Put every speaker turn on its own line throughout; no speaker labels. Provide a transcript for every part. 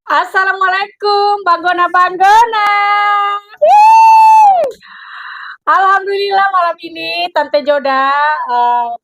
Assalamualaikum, Banggona-Banggona. Yeay. Alhamdulillah malam ini Tante Joda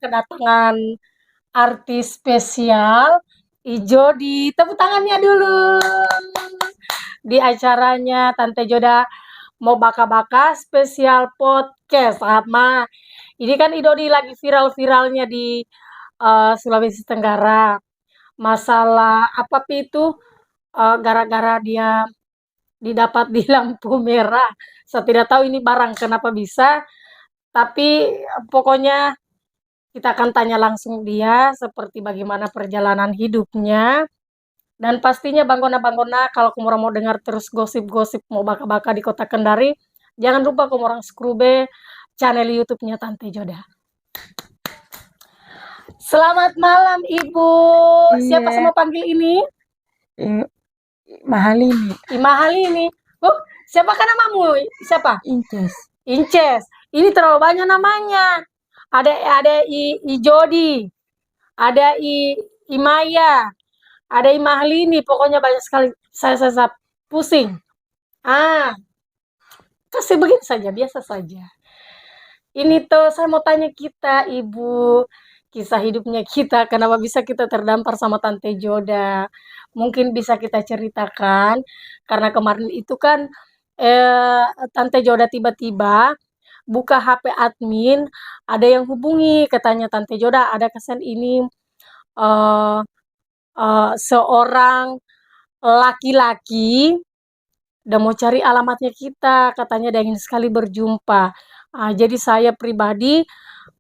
kedatangan artis spesial Ijo di tepuk tangannya dulu. Di acaranya Tante Joda mau baka-baka spesial podcast sama ini kan Idodi lagi viral-viralnya di Sulawesi Tenggara. Masalah apa itu gara-gara dia didapat di lampu merah. Saya tidak tahu ini barang kenapa bisa, tapi pokoknya kita akan tanya langsung dia seperti bagaimana perjalanan hidupnya. Dan pastinya Banggona-Banggona kalau kamu mau dengar terus gosip-gosip mau baka-baka di kota Kendari, jangan lupa kamu orang skrube channel YouTube-nya Tante Joda. Selamat malam Ibu. Siapa
Iya,
semua panggil ini?
mahal ini.
Mahal ini. Oh, siapa kan namamu? Siapa?
Inces.
Inces. Ini terlalu banyak namanya. Ada I Jody, ada I Maya, ada I Mahlini. Pokoknya banyak sekali. Saya pusing. Kasih begini saja, biasa saja. Ini tuh saya mau tanya kita, Ibu, kisah hidupnya kita, kenapa bisa kita terdampar sama Tante Joda? Mungkin bisa kita ceritakan, karena kemarin itu kan eh, Tante Joda tiba-tiba buka HP admin, ada yang hubungi, katanya Tante Joda ada kesan ini eh, seorang laki-laki udah mau cari alamatnya kita, katanya dia ingin sekali berjumpa. Jadi saya pribadi,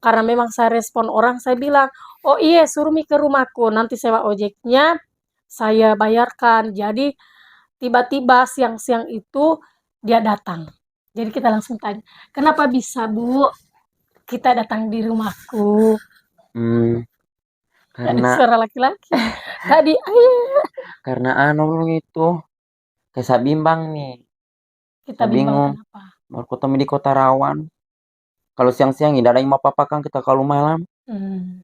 karena memang saya respon orang, saya bilang, oh iya suruh Mi ke rumahku, nanti sewa ojeknya saya bayarkan. Jadi tiba-tiba siang-siang itu dia datang. Jadi kita langsung tanya, kenapa bisa Bu kita datang di rumahku?
Hmm,
Ada
karena
suara laki-laki. Tadi, ayah.
karena itu kayak saya bimbang nih.
Kita
Saya
bimbang
bingung.
kenapa?
Mau ketemu di kota rawan. Kalau siang-siang tidak ada yang mau apa-apa kan kita kalau malam.
Hmm.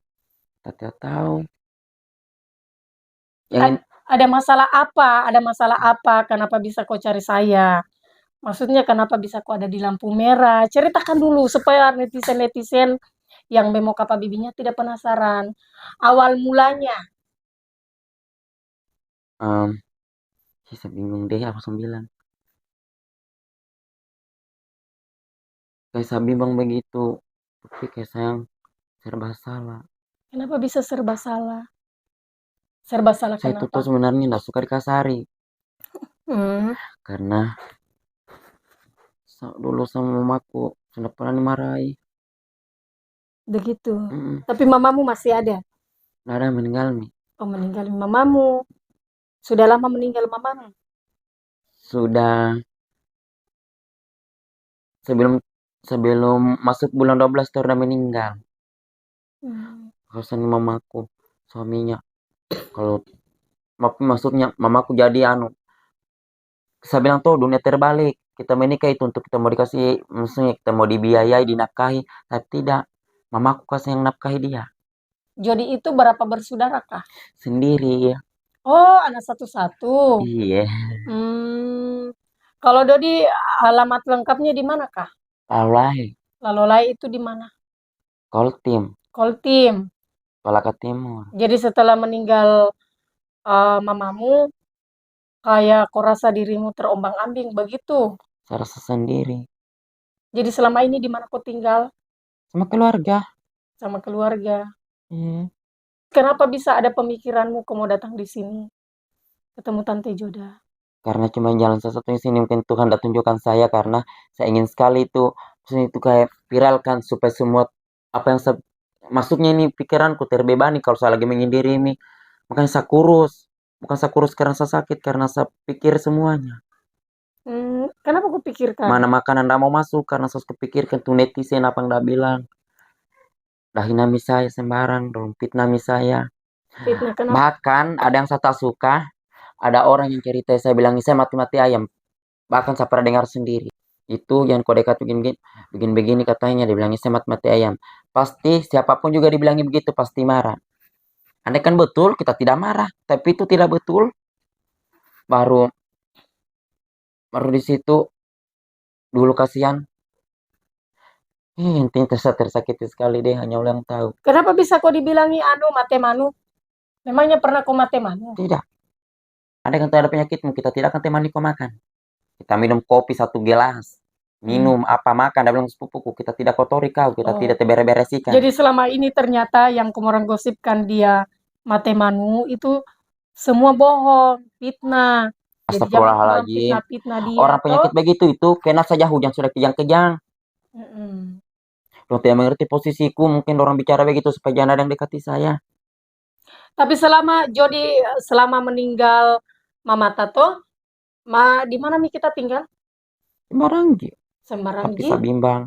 Kita tidak tahu. Yang
A- ada masalah apa? Ada masalah apa? Kenapa bisa kau cari saya? Maksudnya kenapa bisa kau ada di lampu merah? Ceritakan dulu supaya netizen-netizen yang bemo kapa bibinya tidak penasaran. Awal mulanya.
em, saya bingung deh apa sembilan. Kayak saya bimbang begitu. Tapi kayak sayang serba salah.
Kenapa bisa serba salah? Serba salah
Saya itu
kenapa?
tuh sebenarnya nggak suka dikasari.
Hmm,
Karena dulu sama mamaku sudah pernah dimarahi.
begitu.
Mm-mm.
Tapi mamamu masih ada.
Nggak ada yang meninggal nih.
Oh, meninggal mamamu. Sudah lama meninggal mamamu.
Sudah sebelum sebelum masuk bulan 12 dia udah meninggal.
Hmm.
Kasihan mamaku, suaminya. Kalau maksudnya mamaku jadi saya bilang tuh dunia terbalik. Kita menikah itu untuk kita mau dikasih, maksudnya kita mau dibiayai, dinafkahi, tapi tidak. Mamaku kasih yang nafkahi dia
Jody itu berapa bersaudara kah?
sendiri ya.
Oh, anak satu-satu.
Iya.
Hmm. Kalau Dodi alamat lengkapnya di mana kah?
Lalai,
Lalolai itu di mana?
Koltim,
Koltim.
Palaka Timur.
Jadi setelah meninggal mamamu, kayak kau rasa dirimu terombang-ambing begitu.
Saya rasa sendiri
Jadi selama ini di mana kau tinggal
sama keluarga.
sama keluarga?
Iya.
Kenapa bisa ada pemikiranmu kau mau datang di sini ketemu Tante Joda?
Karena cuma jalan satu-satunya sini mungkin Tuhan tidak tunjukkan saya karena saya ingin sekali itu maksudnya itu kayak viralkan supaya semua apa yang saya maksudnya ini pikiranku terbebani kalau saya lagi menyendiri ini makanya saya kurus bukan saya kurus karena saya sakit karena saya pikir semuanya
Kenapa kau pikirkan?
mana makanan tidak mau masuk karena saya kepikirkan tuh netizen apa yang dah bilang dah hinami saya sembarang dong fitnah saya
Fitnah kenapa?
bahkan ada yang saya tak suka ada orang yang cerita saya bilang saya mati-mati ayam bahkan saya pernah dengar sendiri itu yang kode dekat begini begini katanya dibilangnya semat mati ayam pasti siapapun juga dibilangi begitu pasti marah andai kan betul kita tidak marah tapi itu tidak betul baru baru di situ dulu kasihan. Intinya tersakiti sekali deh, hanya Allah yang tahu.
Kenapa bisa kau dibilangi mate manu? Memangnya pernah kau mate manu?
Tidak. Andai kan tak ada penyakitmu, kita tidak akan temani kau makan. Kita minum kopi 1 gelas. Minum apa makan, dah bilang sepupuku, kita tidak kotori kau, kita tidak beres-beresikan.
Jadi selama ini ternyata yang kemarin gosipkan dia mate manu itu semua bohong, fitnah. Jadi jangan
Astagfirullahaladzim.
fitnah dia.
Orang penyakit begitu itu kena saja hujan sudah kejang-kejang. Orang tidak mengerti posisiku, mungkin orang bicara begitu supaya jangan ada yang dekati saya.
Tapi selama meninggal Mama Tato, di mana nih kita tinggal?
Sembaranggi.
Sembaranggi.
Tapi saya bimbang.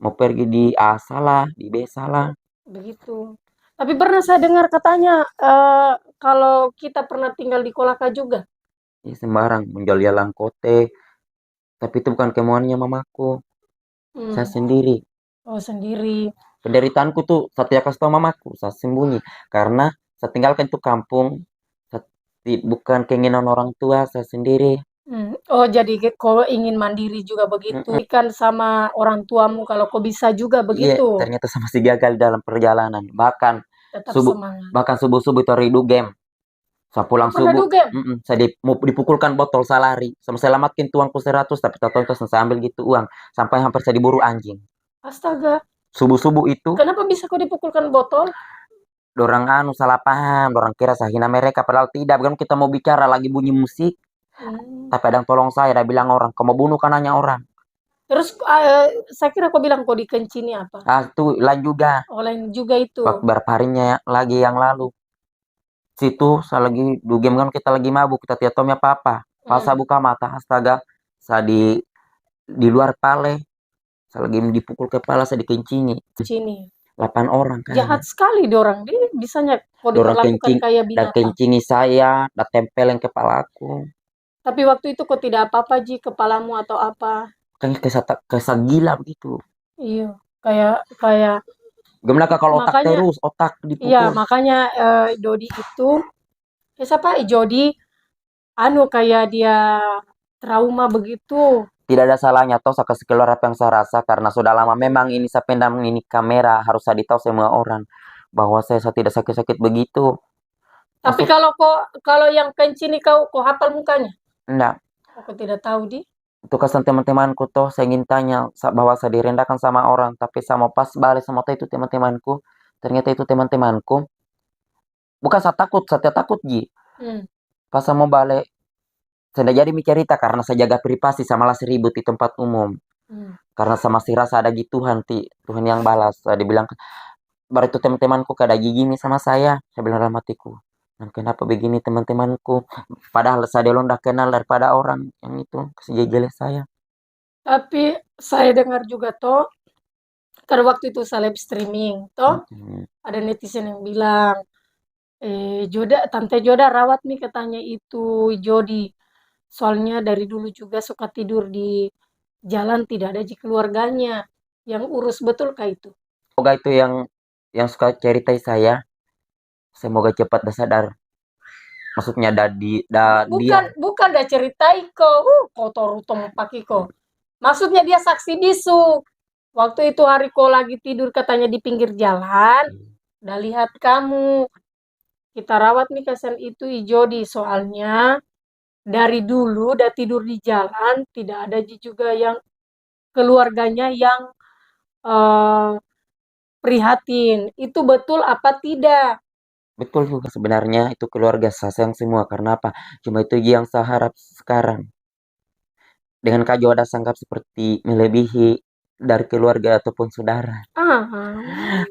Mau pergi di A salah, di B salah.
Begitu. Tapi pernah saya dengar katanya kalau kita pernah tinggal di Kolaka juga.
Ya sembarang, menjual langkote. Tapi itu bukan kemauannya mamaku. Saya sendiri.
Oh, sendiri.
Penderitaanku tuh saya tidak kasih tahu mamaku, saya sembunyi. Karena saya tinggalkan itu kampung. Bukan keinginan orang tua, saya sendiri.
Oh, jadi kau ingin mandiri juga begitu. Kan sama orang tuamu kalau kau bisa juga begitu.
Iya, ternyata saya masih gagal dalam perjalanan. Bahkan
Tetap
subuh-subuh itu ridu game. Saya pulang subuh, saya mau dipukulkan botol, saya lari. Sama saya selamatkan tuangku 100, tapi tahu itu saya ambil gitu uang. Sampai hampir saya diburu anjing.
Astaga.
Subuh-subuh itu.
Kenapa bisa kau dipukulkan botol?
Dorang salah paham, dorang kira saya hina mereka, padahal tidak. Bukan kita mau bicara, lagi bunyi musik. Tapi ada yang tolong saya, dia bilang orang, kau mau bunuh kan hanya orang.
Terus saya kira kau bilang kau dikencini apa?
Itu lain juga.
Oh, lain juga itu.
Beberapa harinya lagi yang lalu. Situ saya lagi du game kan, kita lagi mabuk, kita tidak tahu apa-apa. Pas saya buka mata, astaga, saya di luar pale. Saya lagi dipukul kepala, saya dikencini. 8 orang kan.
Jahat sekali dorang. Dia bisanya kau diperlakukan kayak binatang.
Dan kencini saya, dan tempelin kepalaku.
Tapi waktu itu kok tidak apa-apa Ji, kepalamu atau apa?
Kan kesat gila begitu.
Iya, kayak
gimana kalau otak terus, otak dipukul.
Iya, makanya Jody itu siapa? Jody kayak dia trauma begitu.
Tidak ada salahnya toh saya kasih keluar apa yang saya rasa, karena sudah lama memang ini saya pendam ini kamera, harus saya ditahu semua orang bahwa saya tidak sakit-sakit begitu.
Tapi kalau yang kencini kau hafal mukanya?
Enggak.
Aku tidak tahu di.
Untuk kesan teman-temanku toh saya ingin tanya bahwa saya direndahkan sama orang, tapi sama pas balik sama itu teman-temanku, ternyata itu teman-temanku. Bukan saya takut, saya tidak takut Ji. Pas saya mau balik, saya jadi cerita karena saya jaga privasi, sama malas ribut di tempat umum. Karena saya masih rasa ada Tuhan yang balas. Saya dibilang, baru itu teman-temanku kada gini sama saya bilang dalam hatiku. Dan kenapa begini teman-temanku? Padahal saya udah kenal daripada orang yang itu sejejelnya saya.
Tapi saya dengar juga toh, karena waktu itu saya live streaming toh, ada netizen yang bilang, Tante Joda rawat nih katanya itu Jody. Soalnya dari dulu juga suka tidur di jalan, tidak ada keluarganya yang urus, betulkah itu?
Semoga itu yang suka ceritai saya. Semoga cepat sadar. Maksudnya
bukan dah ceritai kok. Kotor utang paki kok. Maksudnya dia saksi bisu. Waktu itu hari kau lagi tidur katanya di pinggir jalan, udah lihat kamu. Kita rawat nih kasihan itu Jody, soalnya dari dulu udah tidur di jalan, tidak ada juga yang keluarganya yang prihatin. Itu betul apa tidak?
Betul juga sebenarnya, itu keluarga saya sayang semua. Karena apa? Cuma itu yang saya harap sekarang. Dengan Kak Jo ada sangkap seperti melebihi dari keluarga ataupun saudara.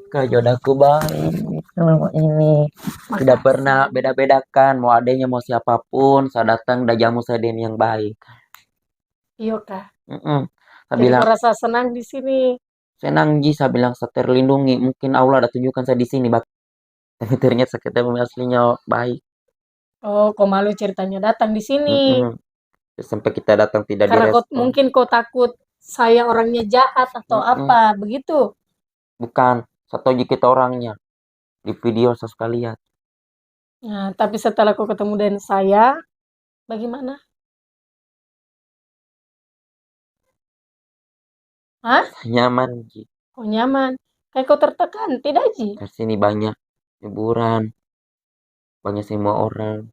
Kak Jo aku baik selama ini. Tidak pernah beda-bedakan, mau adanya mau siapapun, saya datang dan jamu saya dengan yang baik.
Iya kah?
Saya
jadi
bilang,
merasa senang di sini.
Senang Ji, saya bilang saya terlindungi. Mungkin Allah ada tunjukkan saya di sini, tapi ternyata saya ketemu aslinya baik.
Oh, kok malu ceritanya datang di sini?
Sampai kita datang tidak
karena
direspon.
Mungkin kau takut saya orangnya jahat atau apa, begitu?
Bukan, saya tahu kita orangnya. Di video saya suka lihat.
Nah, tapi setelah kau ketemu dengan saya, Bagaimana? Hah?
Nyaman, Ji.
Oh, nyaman. Kayak kau tertekan, tidak, Ji?
Karena sini banyak hiburan, banyak semua orang.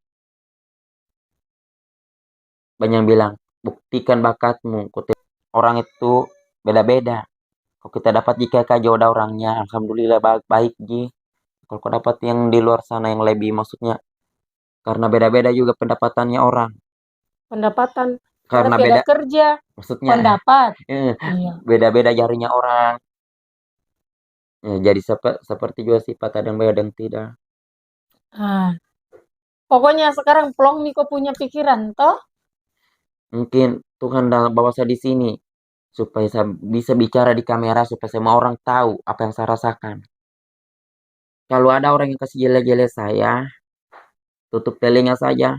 Banyak yang bilang, buktikan bakatmu. Orang itu beda-beda. Kalau kita dapat jika jodoh orangnya, alhamdulillah baik, Ji. Kalau kau dapat yang di luar sana yang lebih, maksudnya karena beda-beda juga pendapatannya orang.
Pendapatan. Karena
Karena
tiada
beda,
kerja,
maksudnya
pendapat.
eh,
Iya.
beda-beda jarinya orang. Jadi seperti juga sifat ada yang baik ada yang tidak.
Ah, pokoknya sekarang plong nih kau punya pikiran, toh?
Mungkin Tuhan dalam bawa saya di sini supaya saya bisa bicara di kamera supaya semua orang tahu apa yang saya rasakan. Kalau ada orang yang kasih jele-jele saya, tutup telinga saja.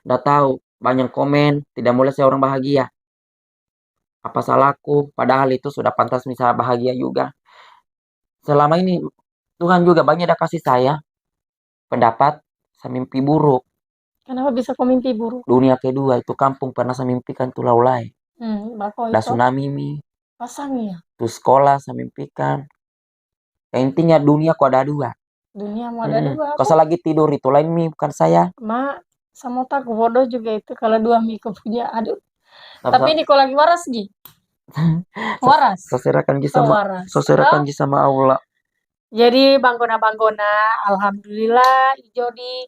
Udah tahu banyak komen, tidak boleh saya orang bahagia. Apa salahku? Padahal itu sudah pantas misalnya bahagia juga. Selama ini Tuhan juga banyak dah kasih saya pendapat saya mimpi buruk.
Kenapa bisa kau mimpi buruk?
Dunia kedua itu kampung pernah saya mimpikan tuh laulai.
Bako
Da
itu
tsunami mi,
pasang ya.
tuh sekolah saya mimpikan. Yang intinya dunia kok ada dua.
Dunia mau ada dua.
Kalau saya lagi tidur itu lain mi bukan saya.
Ma, sama tak bodoh juga itu kalau dua mie kau punya. Aduh.
Tapi
Tapi ini kau lagi waras, Gi. Waras.
saya serahkan ji
Kau
sama
waras.
saya serahkan ji sama Allah.
Jadi banggona-banggona, alhamdulillah ijo di.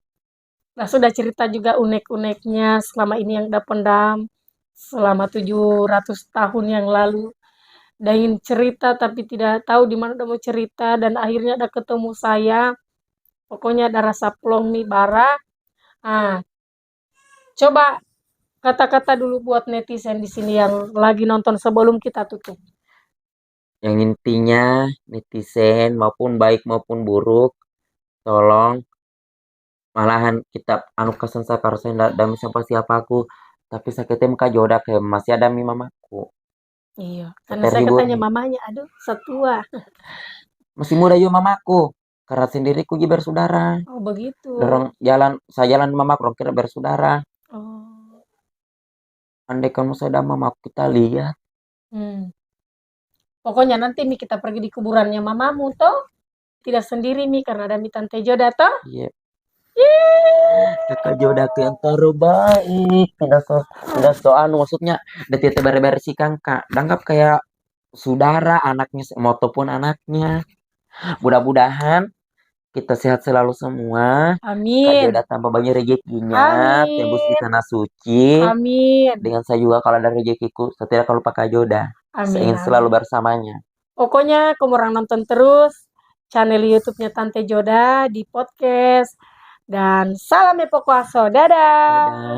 Nah, sudah cerita juga unek-uneknya selama ini yang udah pendam selama 700 tahun yang lalu. Udah ingin cerita tapi tidak tahu di mana udah mau cerita dan akhirnya ada ketemu saya. Pokoknya ada rasa plong nih bara. Ah, coba kata-kata dulu buat netizen di sini yang lagi nonton sebelum kita tutup.
Yang intinya netizen maupun baik maupun buruk, tolong malahan kita anu kesan sakar saya ndak dami sampai siapa aku, tapi sakitnya muka jodak kayak masih ada mi mamaku.
Iya, karena saya
Terhibur
katanya mamanya, aduh, setua.
masih muda yo mamaku. Karena sendiriku ji bersaudara.
Oh, begitu.
Dorong jalan, saya jalan mamaku, orang kira bersaudara.
Oh.
Andai kamu saya ada mamaku kita lihat.
Hmm. Pokoknya nanti Mi kita pergi di kuburannya mamamu toh. Tidak sendiri Mi karena ada Mi Tante Joda toh.
Iya. Kakak jodaku yang terbaik. Tidak so anu maksudnya. Udah tidak beres-beres sih kakak. Danggap kayak saudara anaknya maupun anaknya. Mudah-mudahan kita sehat selalu semua. Kak
Amin.
Joda tambah banyak rezekinya, tembus di
Amin.
tanah suci.
Amin.
Dengan saya juga kalau ada rezekiku, saya tidak akan lupa Kak Joda. Saya
Amin.
ingin selalu bersamanya.
Pokoknya kamu orang nonton terus channel YouTube-nya Tante Joda di podcast. Dan salam Epokuaso. Dadah.
Dadah.